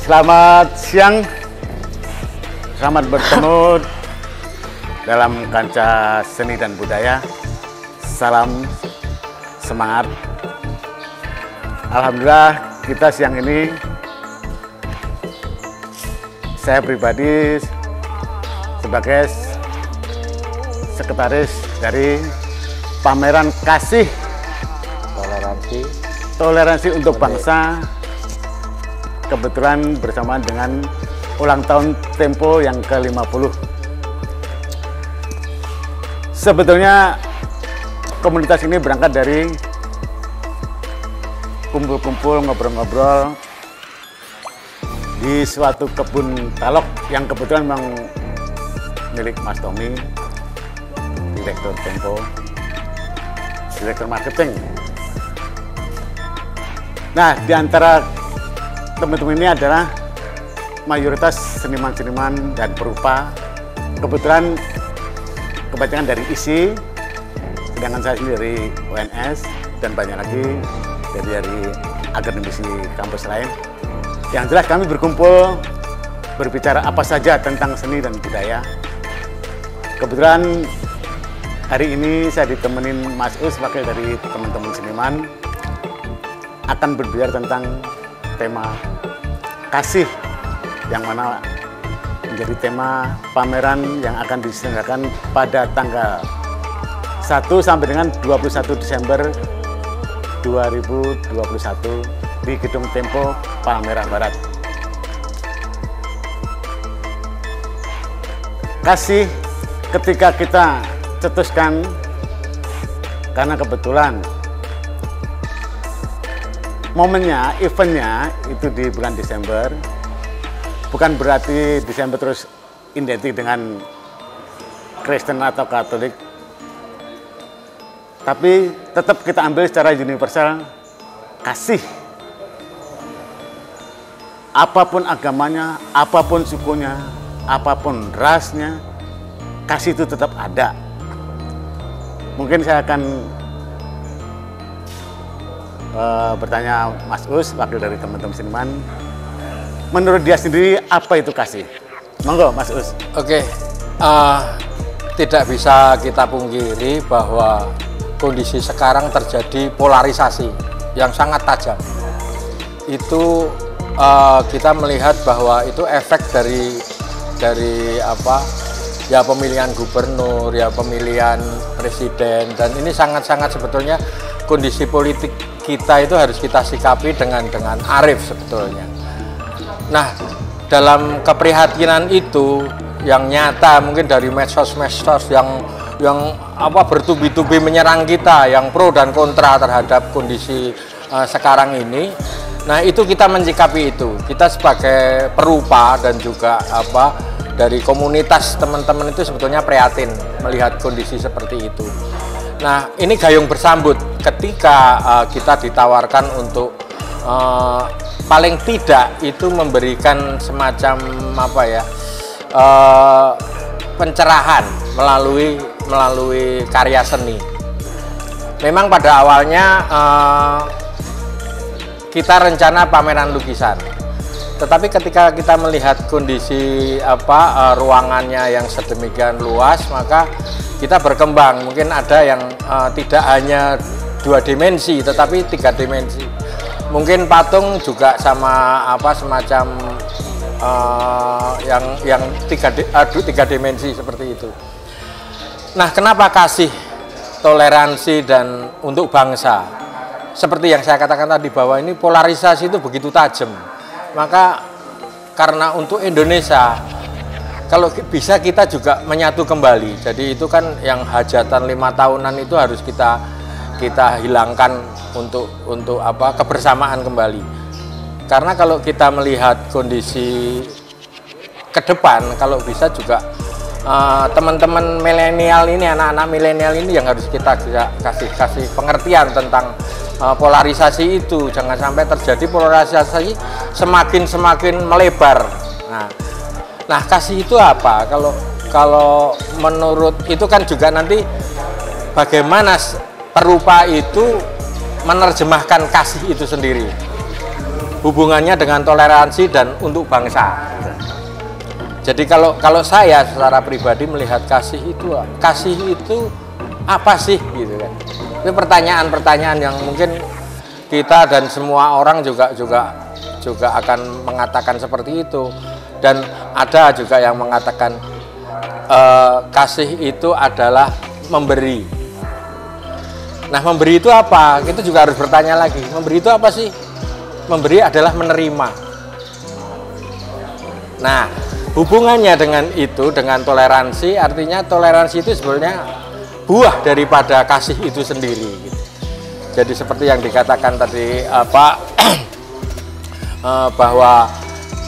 Selamat siang, selamat bertemu dalam kancah seni dan budaya. Salam semangat. Alhamdulillah kita siang ini, saya pribadi sebagai sekretaris dari pameran kasih toleransi untuk bangsa, kebetulan bersamaan dengan ulang tahun Tempo yang ke-50. Sebetulnya komunitas ini berangkat dari kumpul-kumpul, ngobrol-ngobrol di suatu kebun talok yang kebetulan memang milik Mas Tommy, Direktur Tempo, Direktur Marketing. Nah, di antara teman-teman ini adalah mayoritas seniman-seniman dan perupa. Kebetulan kebanyakan dari ISI, sedangkan saya sendiri dari UNS, dan banyak lagi dari akademisi kampus lain. Yang jelas kami berkumpul berbicara apa saja tentang seni dan budaya. Kebetulan hari ini saya ditemenin Mas Us, wakil dari teman-teman seniman, akan berbicara tentang tema kasih, yang mana menjadi tema pameran yang akan diselenggarakan pada tanggal 1 sampai dengan 21 Desember 2021 di Gedung Tempo, Palmerah Barat. Kasih ketika kita cetuskan, karena kebetulan momennya, eventnya itu di bulan Desember. Bukan berarti Desember terus identik dengan Kristen atau Katolik, tapi tetap kita ambil secara universal kasih. Apapun agamanya, apapun sukunya, apapun rasnya, kasih itu tetap ada. Mungkin saya akan bertanya Mas Us, wakil dari teman-teman seniman, menurut dia sendiri apa itu kasih? Monggo Mas Us. Oke, tidak bisa kita pungkiri bahwa kondisi sekarang terjadi polarisasi yang sangat tajam. Itu kita melihat bahwa itu efek dari apa? Ya, pemilihan gubernur, ya pemilihan presiden, dan ini sangat-sangat sebetulnya kondisi politik kita itu harus kita sikapi dengan arif sebetulnya. Nah, dalam keprihatinan itu yang nyata mungkin dari medsos-medsos yang bertubi-tubi menyerang kita, yang pro dan kontra terhadap kondisi sekarang ini. Nah, itu kita menyikapi itu. Kita sebagai perupa dan juga dari komunitas teman-teman itu sebetulnya prihatin melihat kondisi seperti itu. Nah, ini gayung bersambut ketika kita ditawarkan untuk paling tidak itu memberikan semacam pencerahan melalui karya seni. Memang pada awalnya kita rencana pameran lukisan, tetapi ketika kita melihat kondisi ruangannya yang sedemikian luas, maka kita berkembang. Mungkin ada yang tidak hanya 2 dimensi, tetapi 3 dimensi. Mungkin patung juga sama semacam yang 3 dimensi seperti itu. Nah, kenapa kasih, toleransi, dan untuk bangsa? Seperti yang saya katakan tadi, bahwa ini polarisasi itu begitu tajam. Maka karena untuk Indonesia, kalau bisa kita juga menyatu kembali. Jadi itu kan yang hajatan 5 tahunan itu harus kita hilangkan untuk kebersamaan kembali. Karena kalau kita melihat kondisi ke depan, kalau bisa juga teman-teman milenial ini, anak-anak milenial ini yang harus kita kasih pengertian tentang polarisasi itu. Jangan sampai terjadi polarisasi semakin melebar. Nah, kasih itu apa? Kalau menurut itu kan juga nanti bagaimana perupa itu menerjemahkan kasih itu sendiri. hubungannya dengan toleransi dan untuk bangsa. Jadi kalau saya secara pribadi melihat kasih itu apa sih gitu kan? Itu pertanyaan-pertanyaan yang mungkin kita dan semua orang juga akan mengatakan seperti itu. Dan ada juga yang mengatakan kasih itu adalah memberi. Nah, memberi itu apa? Kita juga harus bertanya lagi. Memberi itu apa sih? Memberi adalah menerima. Nah, hubungannya dengan itu, dengan toleransi, artinya toleransi itu sebenarnya buah daripada kasih itu sendiri. Gitu. Jadi seperti yang dikatakan tadi bahwa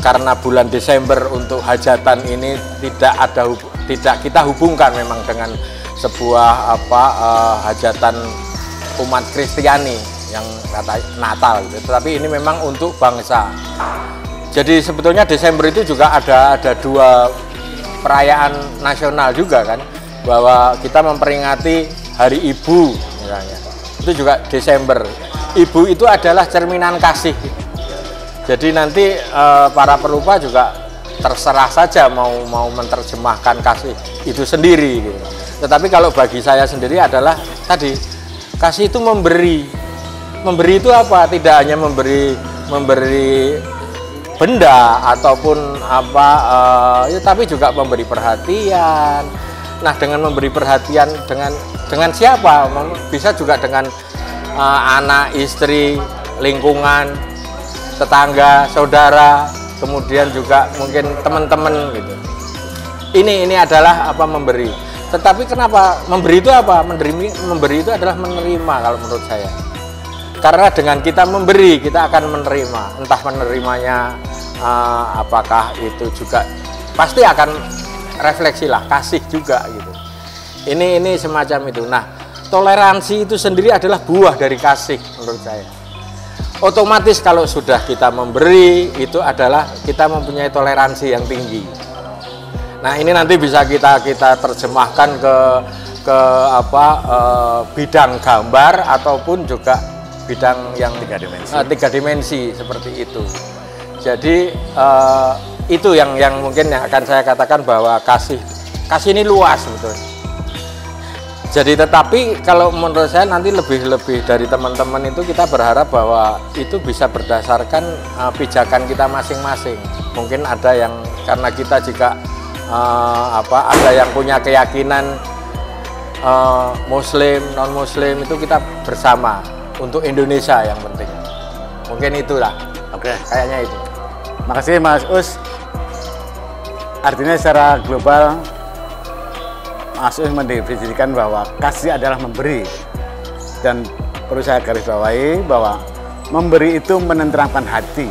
karena bulan Desember untuk hajatan ini tidak kita hubungkan memang dengan sebuah hajatan umat Kristiani yang kata Natal gitu. Tetapi ini memang untuk bangsa. Jadi sebetulnya Desember itu juga ada dua perayaan nasional juga kan, bahwa kita memperingati Hari Ibu misalnya. Itu juga Desember. Ibu itu adalah cerminan kasih. Jadi nanti para perupa juga terserah saja mau menerjemahkan kasih itu sendiri gitu. Tetapi kalau bagi saya sendiri adalah tadi kasih itu memberi. Memberi itu apa? Tidak hanya memberi benda ataupun tapi juga memberi perhatian. Nah, dengan memberi perhatian dengan siapa? Bisa juga dengan anak, istri, lingkungan, tetangga, saudara, kemudian juga mungkin teman-teman gitu. Ini adalah memberi. Tetapi kenapa memberi itu apa? Memberi itu adalah menerima kalau menurut saya. Karena dengan kita memberi, kita akan menerima. Entah menerimanya apakah itu juga pasti akan refleksilah kasih juga gitu. Ini semacam itu. Nah, toleransi itu sendiri adalah buah dari kasih menurut saya. Otomatis kalau sudah kita memberi, itu adalah kita mempunyai toleransi yang tinggi. Nah, ini nanti bisa kita terjemahkan ke bidang gambar ataupun juga bidang yang tiga dimensi seperti itu. Jadi itu yang mungkin yang akan saya katakan bahwa kasih ini luas sebetulnya. Jadi tetapi kalau menurut saya nanti lebih dari teman-teman itu kita berharap bahwa itu bisa berdasarkan pijakan kita masing-masing. Mungkin ada yang karena kita jika ada yang punya keyakinan Muslim, non Muslim itu kita bersama untuk Indonesia yang penting. Mungkin itulah. Oke, kayaknya itu. Makasih Mas Us. Artinya secara global Mas Us mendefinisikan bahwa kasih adalah memberi, dan perlu saya garis bawahi bahwa memberi itu menenteramkan hati.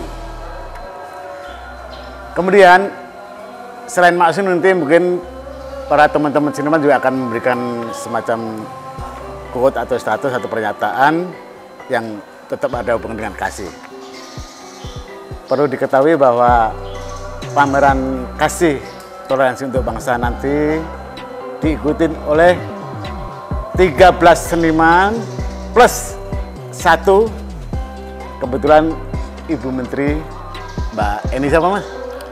Kemudian selain Mas Us nanti mungkin para teman-teman seniman juga akan memberikan semacam quote atau status atau pernyataan yang tetap ada hubungan dengan kasih. Perlu diketahui bahwa pameran kasih toleransi untuk bangsa nanti diikuti oleh 13 seniman plus 1 kebetulan Ibu Menteri Mbak Eni siapa Mas?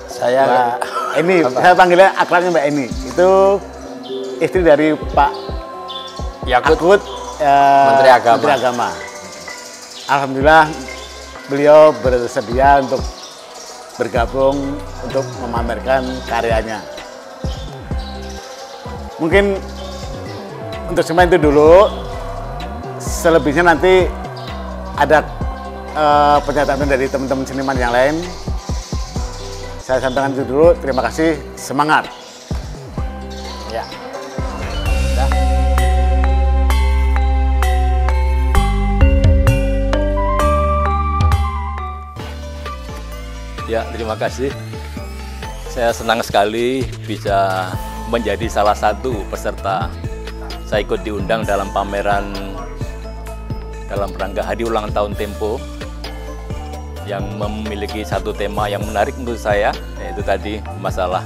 Saya Mbak Eni, saya panggilnya akrabnya Mbak Eni. Itu istri dari Pak Yakut, Menteri Agama. Alhamdulillah beliau bersedia untuk bergabung untuk memamerkan karyanya. Mungkin untuk semua itu dulu, selebihnya nanti ada pernyataan dari teman-teman seniman yang lain. Saya sampaikan itu dulu, terima kasih, semangat. Ya. Ya, terima kasih. Saya senang sekali bisa menjadi salah satu peserta. Saya ikut diundang dalam pameran dalam rangka hari ulang tahun Tempo yang memiliki satu tema yang menarik menurut saya, yaitu tadi masalah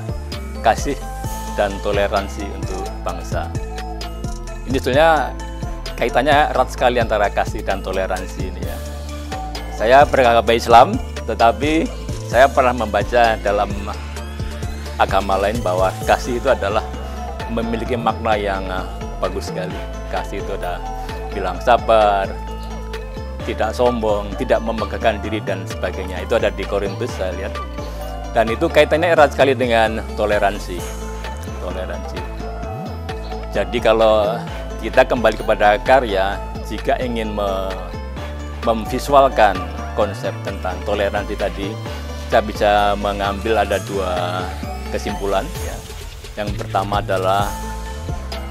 kasih dan toleransi untuk bangsa. Ini sebenarnya kaitannya erat sekali antara kasih dan toleransi ini ya. Saya beragama Islam, Tetapi saya pernah membaca dalam agama lain bahwa kasih itu adalah memiliki makna yang bagus sekali. Kasih itu ada bilang sabar, tidak sombong, tidak memegahkan diri dan sebagainya. Itu ada di Korintus saya lihat. Dan itu kaitannya erat sekali dengan toleransi. Toleransi. Jadi kalau kita kembali kepada karya, jika ingin memvisualkan konsep tentang toleransi tadi, kita bisa mengambil ada dua kesimpulan. Ya. Yang pertama adalah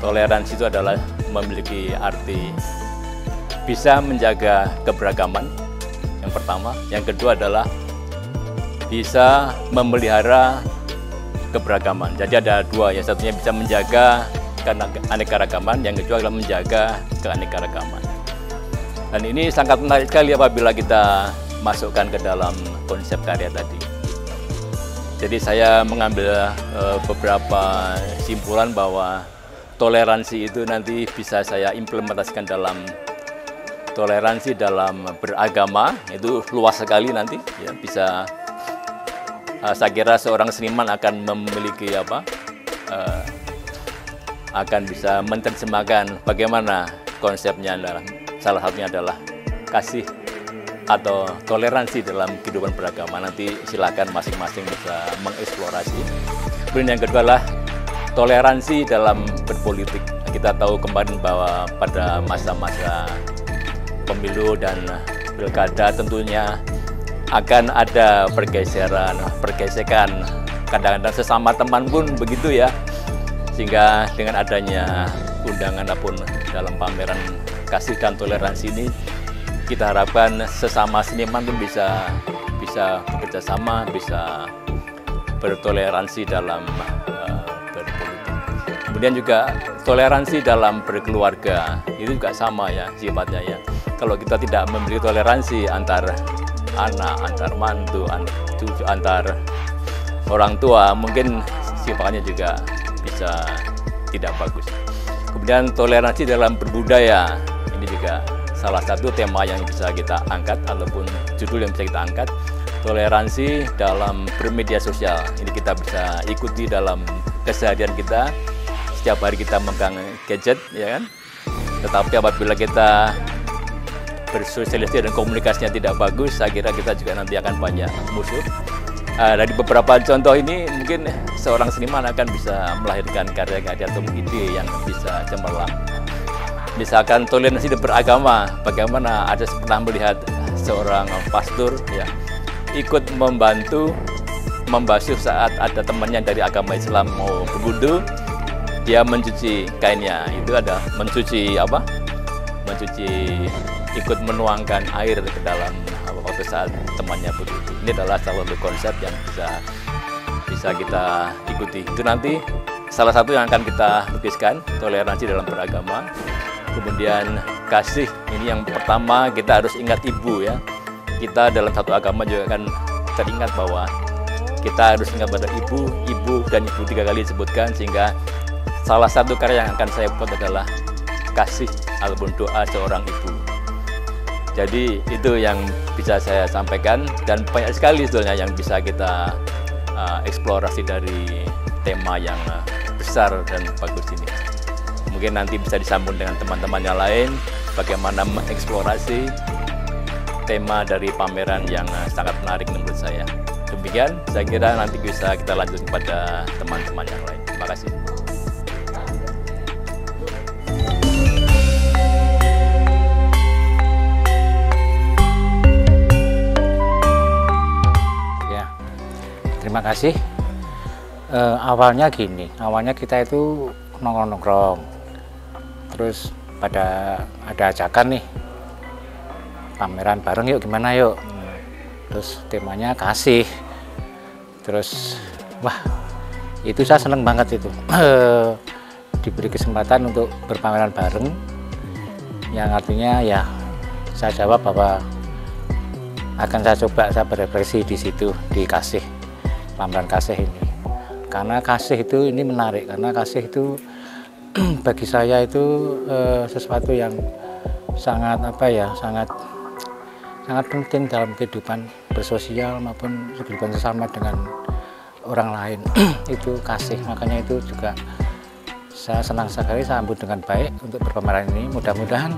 toleransi itu adalah memiliki arti bisa menjaga keberagaman. Yang pertama, yang kedua adalah bisa memelihara keberagaman. Jadi ada dua, yang satunya bisa menjaga keanekaragaman, yang kedua adalah menjaga keanekaragaman. Dan ini sangat menarik sekali apabila kita masukkan ke dalam konsep karya tadi. Jadi saya mengambil beberapa simpulan bahwa toleransi itu nanti bisa saya implementasikan dalam toleransi dalam beragama, itu luas sekali nanti ya, bisa saya kira seorang seniman akan memiliki akan bisa menerjemahkan bagaimana konsepnya adalah salah satunya adalah kasih atau toleransi dalam kehidupan beragama. Nanti silakan masing-masing bisa mengeksplorasi. Kemudian yang kedua adalah toleransi dalam berpolitik. Kita tahu kemarin bahwa pada masa-masa pemilu dan pilkada tentunya akan ada pergesekan, kadang-kadang sesama teman pun begitu ya. Sehingga dengan adanya undangan apapun dalam pameran kasih dan toleransi ini, kita harapkan sesama seniman pun bisa bekerja sama, bisa bertoleransi dalam berpolitik. Kemudian juga toleransi dalam berkeluarga, itu juga sama ya sifatnya ya. Kalau kita tidak memiliki toleransi antar anak, antar mantu, cucu, antar orang tua, mungkin sifatnya juga bisa tidak bagus. Kemudian toleransi dalam berbudaya, ini juga salah satu tema yang bisa kita angkat ataupun judul yang bisa kita angkat. Toleransi dalam bermedia sosial, ini kita bisa ikuti dalam keseharian kita. Setiap hari kita memegang gadget, ya kan? Tetapi apabila kita bersosialisasi dan komunikasinya tidak bagus, saya kira kita juga nanti akan banyak musuh. Dari beberapa contoh ini, mungkin seorang seniman akan bisa melahirkan karya-karya atau ide yang bisa cemerlang. Misalkan toleransi beragama, bagaimana ada pernah melihat seorang pastor ya ikut membantu membasuh saat ada temannya dari agama Islam mau berwudu, dia mencuci kainnya. Itu ada mencuci ikut menuangkan air ke dalam waktu saat temannya berwudu. Ini adalah salah satu konsep yang bisa kita ikuti. Itu nanti salah satu yang akan kita lukiskan, toleransi dalam beragama. Kemudian kasih, ini yang pertama kita harus ingat ibu ya. Kita dalam satu agama juga akan teringat bahwa kita harus ingat pada ibu dan ibu 3 kali disebutkan, sehingga salah satu karya yang akan saya buat adalah kasih ataupun doa seorang ibu. Jadi itu yang bisa saya sampaikan, dan banyak sekali sebetulnya yang bisa kita eksplorasi dari tema yang besar dan bagus ini. Mungkin nanti bisa disambung dengan teman-teman yang lain, bagaimana mengeksplorasi tema dari pameran yang sangat menarik menurut saya. Demikian, saya kira nanti bisa kita lanjut pada teman-teman yang lain. Terima kasih. Ya, terima kasih. Awalnya gini, awalnya kita itu nongkrong-nongkrong. Terus pada ada ajakan nih, pameran bareng yuk, gimana yuk. Terus temanya kasih. Terus wah, itu saya seneng banget itu. Diberi kesempatan untuk berpameran bareng, yang artinya ya saya jawab bahwa akan saya coba saya berefleksi di situ, di kasih, pameran kasih ini. Karena kasih itu ini menarik, karena kasih itu bagi saya itu sesuatu yang sangat sangat penting dalam kehidupan bersosial maupun kehidupan sesama dengan orang lain itu kasih. Makanya itu juga saya senang sekali sambut dengan baik untuk berpameran ini. Mudah-mudahan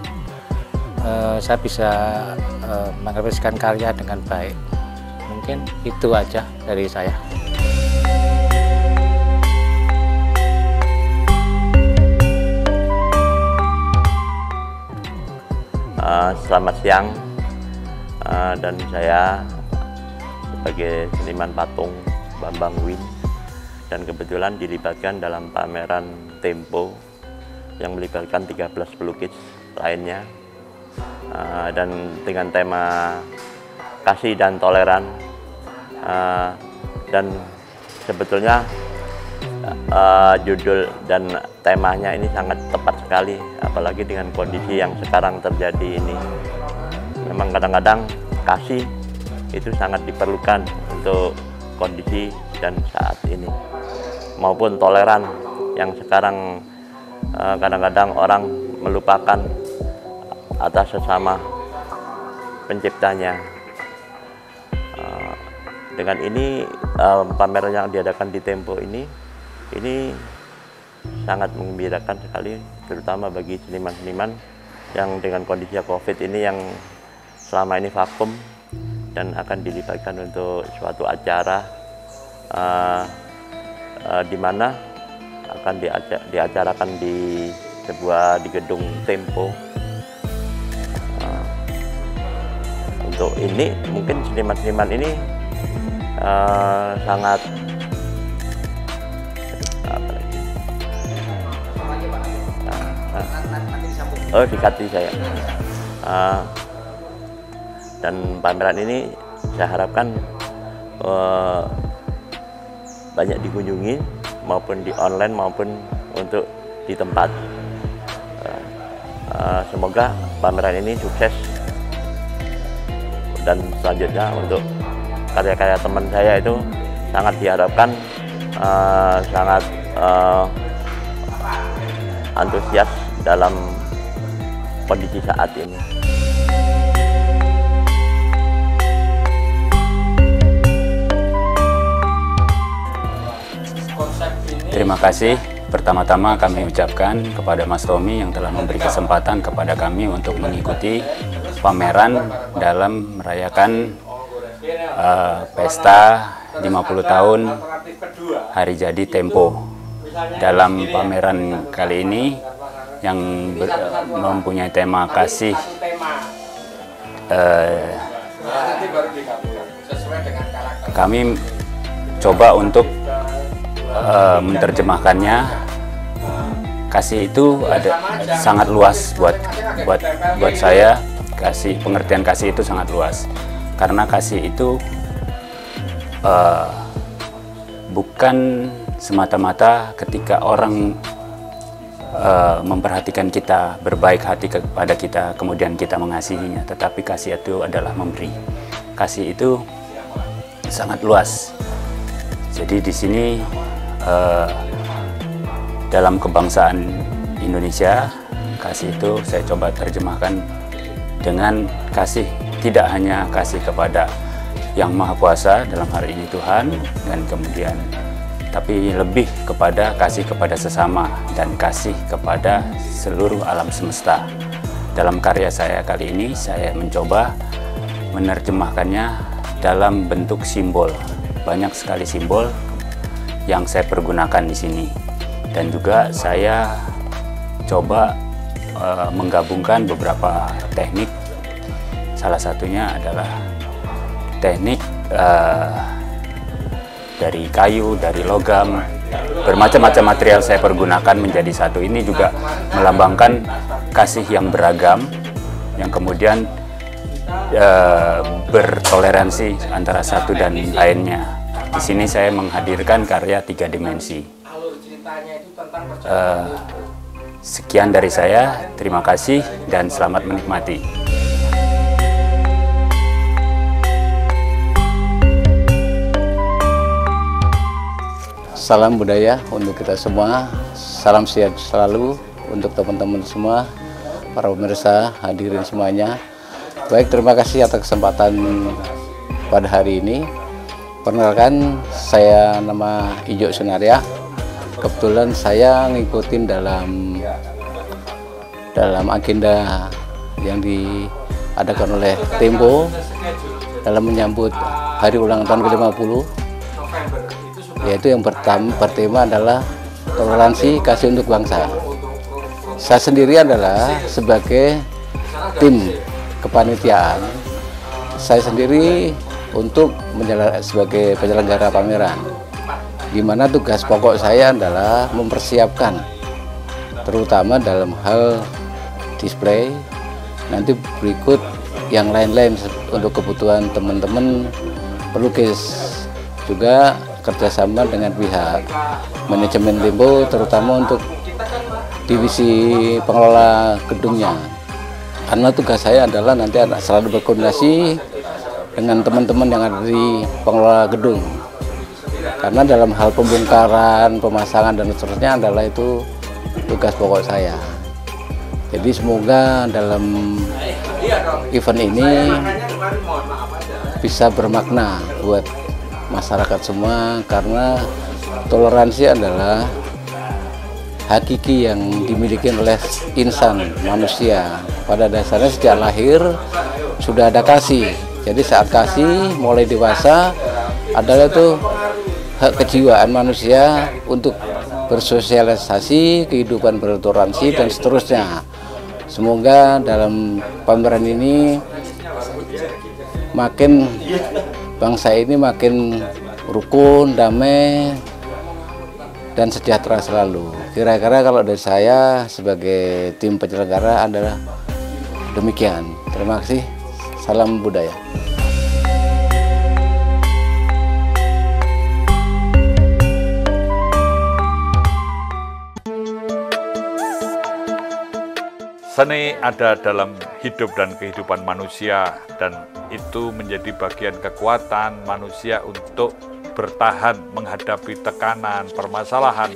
saya bisa mengekspresikan karya dengan baik. Mungkin itu aja dari saya. Selamat siang, dan saya sebagai seniman patung Bambang Win, dan kebetulan dilibatkan dalam pameran Tempo yang melibatkan 13 pelukis lainnya, dan dengan tema kasih dan toleran, dan sebetulnya judul dan temanya ini sangat tepat sekali, apalagi dengan kondisi yang sekarang terjadi ini. Memang kadang-kadang kasih itu sangat diperlukan untuk kondisi dan saat ini, maupun toleran yang sekarang kadang-kadang orang melupakan atas sesama penciptanya. Dengan ini pameran yang diadakan di Tempo ini sangat menggembirakan sekali, terutama bagi seniman-seniman yang dengan kondisi COVID ini yang selama ini vakum dan akan dilibatkan untuk suatu acara di mana akan diacarakan di gedung Tempo. Untuk ini mungkin seniman-seniman ini sangat dikati saya. Dan pameran ini saya harapkan banyak dikunjungi, maupun di online maupun untuk di tempat. Semoga pameran ini sukses, dan selanjutnya untuk karya-karya teman saya itu sangat diharapkan sangat antusias dalam kondisi saat ini. Terima kasih. Pertama-tama kami ucapkan kepada Mas Romi yang telah memberi kesempatan kepada kami untuk mengikuti pameran dalam merayakan pesta 50 tahun Hari Jadi Tempo. Dalam pameran kali ini yang mempunyai tema kasih, kami coba untuk menerjemahkannya. Kasih itu sangat luas buat saya. Pengertian kasih itu sangat luas, karena kasih itu bukan semata-mata ketika orang memperhatikan kita, berbaik hati kepada kita, kemudian kita mengasihinya. Tetapi kasih itu adalah memberi. Kasih itu sangat luas. Jadi di sini dalam kebangsaan Indonesia, kasih itu saya coba terjemahkan dengan kasih, tidak hanya kasih kepada Yang Maha Kuasa, dalam hari ini Tuhan, dan kemudian tapi lebih kepada kasih kepada sesama dan kasih kepada seluruh alam semesta. Dalam karya saya kali ini, saya mencoba menerjemahkannya dalam bentuk simbol. Banyak sekali simbol yang saya pergunakan di sini, dan juga saya coba menggabungkan beberapa teknik. Salah satunya adalah teknik dari kayu, dari logam, bermacam-macam material saya pergunakan menjadi satu. Ini juga melambangkan kasih yang beragam, yang kemudian bertoleransi antara satu dan lainnya. Di sini saya menghadirkan karya 3 dimensi. Sekian dari saya, terima kasih dan selamat menikmati. Salam budaya untuk kita semua, salam sehat selalu untuk teman-teman semua, para pemirsa hadirin semuanya. Baik, terima kasih atas kesempatan pada hari ini. Perkenalkan, saya nama Ijo Sunaria. Kebetulan saya ngikutin dalam agenda yang diadakan oleh Tempo dalam menyambut hari ulang tahun ke-50, yaitu yang bertema adalah toleransi kasih untuk bangsa. Saya sendiri adalah sebagai tim kepanitiaan, saya sendiri untuk sebagai penyelenggara pameran, di mana tugas pokok saya adalah mempersiapkan, terutama dalam hal display, nanti berikut yang lain-lain untuk kebutuhan teman-teman pelukis, juga kerjasama dengan pihak manajemen Tempo, terutama untuk divisi pengelola gedungnya. Karena tugas saya adalah nanti selalu berkoordinasi dengan teman-teman yang ada di pengelola gedung. Karena dalam hal pembongkaran, pemasangan dan seterusnya adalah itu tugas pokok saya. Jadi semoga dalam event ini bisa bermakna buat masyarakat semua, karena toleransi adalah hakiki yang dimiliki oleh insan, manusia. Pada dasarnya sejak lahir sudah ada kasih. Jadi saat kasih mulai dewasa adalah itu hak kejiwaan manusia untuk bersosialisasi, kehidupan bertoleransi dan seterusnya. Semoga dalam pameran ini makin bangsa ini makin rukun, damai, dan sejahtera selalu. Kira-kira kalau dari saya sebagai tim penyelenggara adalah demikian. Terima kasih. Salam budaya. Seni ada dalam hidup dan kehidupan manusia, dan itu menjadi bagian kekuatan manusia untuk bertahan menghadapi tekanan, permasalahan,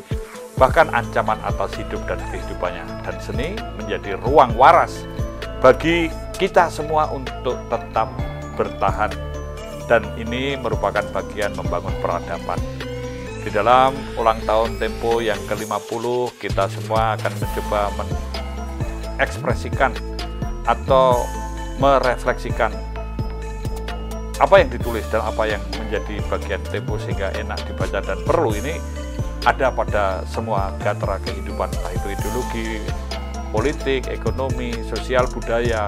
bahkan ancaman atas hidup dan kehidupannya. Dan seni menjadi ruang waras bagi kita semua untuk tetap bertahan. Dan ini merupakan bagian membangun peradaban. Di dalam ulang tahun Tempo yang ke-50, kita semua akan mencoba mengekspresikan atau merefleksikan apa yang ditulis dan apa yang menjadi bagian Tempo sehingga enak dibaca dan perlu ini ada pada semua gatra kehidupan, entah itu ideologi, politik, ekonomi, sosial, budaya,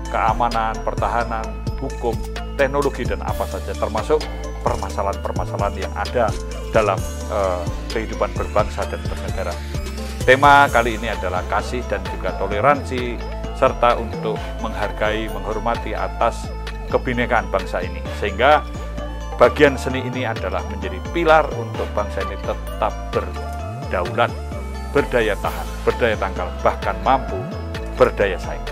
keamanan, pertahanan, hukum, teknologi, dan apa saja, termasuk permasalahan-permasalahan yang ada dalam kehidupan berbangsa dan bernegara. Tema kali ini adalah kasih dan juga toleransi, serta untuk menghargai, menghormati atas kebinekaan bangsa ini. Sehingga bagian seni ini adalah menjadi pilar untuk bangsa ini tetap berdaulat, berdaya tahan, berdaya tangkal, bahkan mampu berdaya saing.